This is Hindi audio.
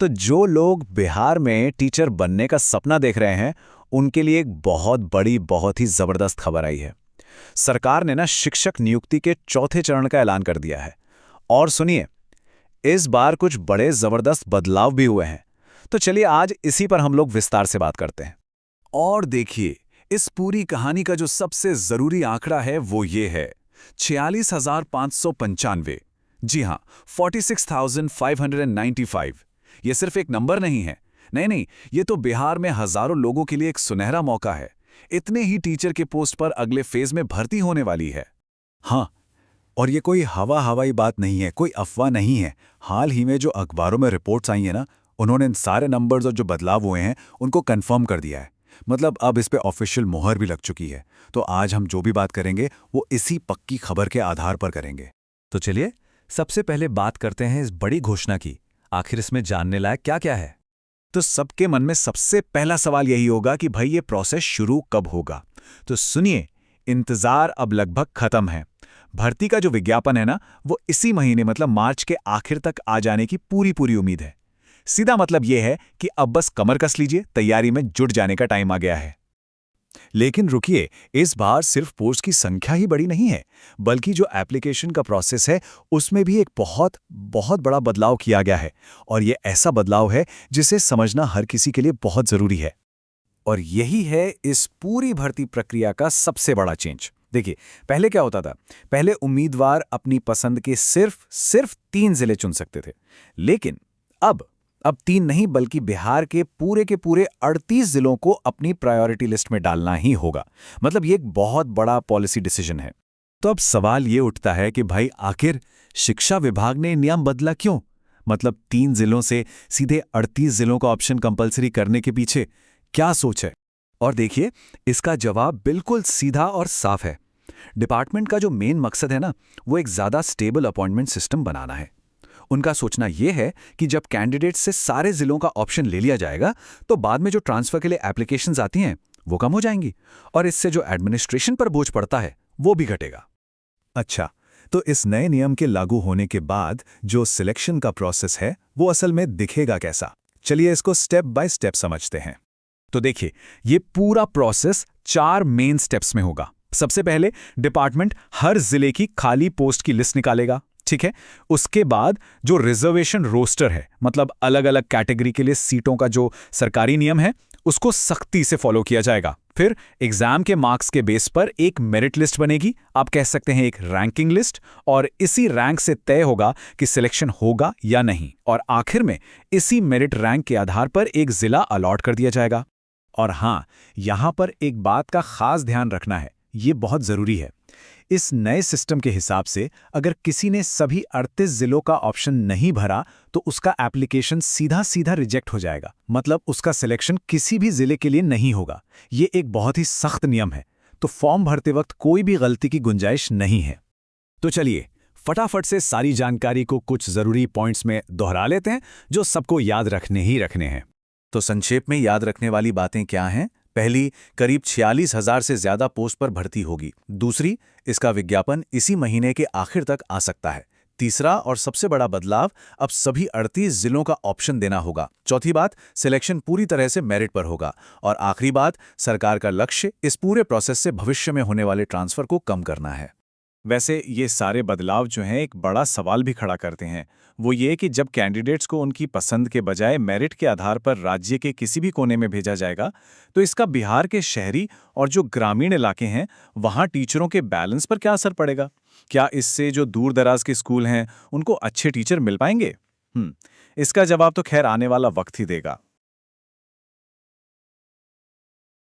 तो जो लोग बिहार में टीचर बनने का सपना देख रहे हैं, उनके लिए एक बहुत बड़ी, बहुत ही जबरदस्त खबर आई है। सरकार ने ना शिक्षक नियुक्ति के चौथे चरण का ऐलान कर दिया है। और सुनिए, इस बार कुछ बड़े जबरदस्त बदलाव भी हुए हैं। तो चलिए आज इसी पर हम लोग विस्तार से बात करते हैं। और देखिए, इस पूरी कहानी का जो सबसे जरूरी आंकड़ा है वो ये है 46,595। जी हाँ, 46,595। ये सिर्फ एक नंबर नहीं है। नहीं नहीं, ये तो बिहार में हजारों लोगों के लिए एक सुनहरा मौका है। इतने ही टीचर के पोस्ट पर अगले फेज में भर्ती होने वाली है। हाँ, और ये कोई हवाई बात नहीं है, कोई अफवाह नहीं है। हाल ही में जो अखबारों में रिपोर्ट्स आई हैं ना, उन्होंने इन सारे नंबर्स और जो बदलाव हुए हैं उनको कंफर्म कर दिया है। मतलब अब इस पे ऑफिशियल मोहर भी लग चुकी है। तो आज हम जो भी बात करेंगे वो इसी पक्की खबर के आधार पर करेंगे। तो चलिए सबसे पहले बात करते हैं इस बड़ी घोषणा की। आखिर इसमें जानने लायक क्या क्या है? तो सबके मन में सबसे पहला सवाल यही होगा कि भाई ये प्रोसेस शुरू कब होगा। तो सुनिए, इंतजार अब लगभग खत्म है। भर्ती का जो विज्ञापन है ना, वो इसी महीने मतलब मार्च के आखिर तक आ जाने की पूरी पूरी उम्मीद है। सीधा मतलब ये है कि अब बस कमर कस लीजिए, तैयारी में जुट जाने का टाइम आ गया है। लेकिन रुकिए, इस बार सिर्फ पोस्ट की संख्या ही बड़ी नहीं है, बल्कि जो एप्लीकेशन का प्रोसेस है उसमें भी एक बहुत बहुत बड़ा बदलाव किया गया है। और ये ऐसा बदलाव है जिसे समझना हर किसी के लिए बहुत जरूरी है। और यही है इस पूरी भर्ती प्रक्रिया का सबसे बड़ा चेंज। देखिए, पहले क्या होता था? पहले उम्मीदवार अपनी पसंद के सिर्फ 3 जिले चुन सकते थे। लेकिन अब 3 नहीं, बल्कि बिहार के पूरे 38 जिलों को अपनी प्रायोरिटी लिस्ट में डालना ही होगा। मतलब ये एक बहुत बड़ा पॉलिसी डिसीजन है। तो अब सवाल ये उठता है कि भाई आखिर शिक्षा विभाग ने नियम बदला क्यों? मतलब 3 जिलों से सीधे 38 जिलों का ऑप्शन कंपलसरी करने के पीछे क्या सोच है? और देखिए, इसका जवाब बिल्कुल सीधा और साफ है। डिपार्टमेंट का जो मेन मकसद है ना, वो एक ज़्यादा स्टेबल अपॉइंटमेंट सिस्टम बनाना है। उनका सोचना यह है कि जब कैंडिडेट से सारे जिलों का ऑप्शन ले लिया जाएगा, तो बाद में जो ट्रांसफर के लिए एप्लीकेशंस आती हैं वो कम हो जाएंगी, और इससे जो एडमिनिस्ट्रेशन पर बोझ पड़ता है वो भी घटेगा। अच्छा, तो इस नए नियम के लागू होने के बाद जो सिलेक्शन का प्रोसेस है वो असल में दिखेगा कैसा? चलिए इसको स्टेप बाय स्टेप समझते हैं। तो देखिए, ये पूरा प्रोसेस 4 मेन स्टेप्स में होगा। सबसे पहले डिपार्टमेंट हर जिले की खाली पोस्ट की लिस्ट निकालेगा, ठीक है। उसके बाद जो रिजर्वेशन रोस्टर है, मतलब अलग अलग कैटेगरी के लिए सीटों का जो सरकारी नियम है, उसको सख्ती से फॉलो किया जाएगा। फिर एग्जाम के मार्क्स के बेस पर एक मेरिट लिस्ट बनेगी, आप कह सकते हैं एक रैंकिंग लिस्ट, और इसी रैंक से तय होगा कि सिलेक्शन होगा या नहीं। और आखिर में इसी मेरिट रैंक के आधार पर एक जिला अलॉट कर दिया जाएगा। और हाँ, यहां पर एक बात का खास ध्यान रखना है, ये बहुत जरूरी है। इस नए सिस्टम के हिसाब से अगर किसी ने सभी 38 जिलों का ऑप्शन नहीं भरा, तो उसका एप्लीकेशन सीधा सीधा रिजेक्ट हो जाएगा। मतलब उसका सिलेक्शन किसी भी जिले के लिए नहीं होगा। ये एक बहुत ही सख्त नियम है, तो फॉर्म भरते वक्त कोई भी गलती की गुंजाइश नहीं है। तो चलिए फटाफट से सारी जानकारी को कुछ जरूरी पॉइंट्स में दोहरा लेते हैं, जो सबको याद रखने ही रखने हैं। तो संक्षेप में याद रखने वाली बातें क्या हैं? पहली, करीब 46,000 से ज्यादा पोस्ट पर भर्ती होगी। दूसरी, इसका विज्ञापन इसी महीने के आखिर तक आ सकता है। तीसरा और सबसे बड़ा बदलाव, अब सभी 38 जिलों का ऑप्शन देना होगा। चौथी बात, सिलेक्शन पूरी तरह से मेरिट पर होगा। और आखिरी बात, सरकार का लक्ष्य इस पूरे प्रोसेस से भविष्य में होने वाले ट्रांसफर को कम करना है। वैसे ये सारे बदलाव जो हैं एक बड़ा सवाल भी खड़ा करते हैं। वो ये कि जब कैंडिडेट्स को उनकी पसंद के बजाय मेरिट के आधार पर राज्य के किसी भी कोने में भेजा जाएगा, तो इसका बिहार के शहरी और जो ग्रामीण इलाके हैं वहाँ टीचरों के बैलेंस पर क्या असर पड़ेगा? क्या इससे जो दूर दराज के स्कूल हैं उनको अच्छे टीचर मिल पाएंगे? इसका जवाब तो खैर आने वाला वक्त ही देगा।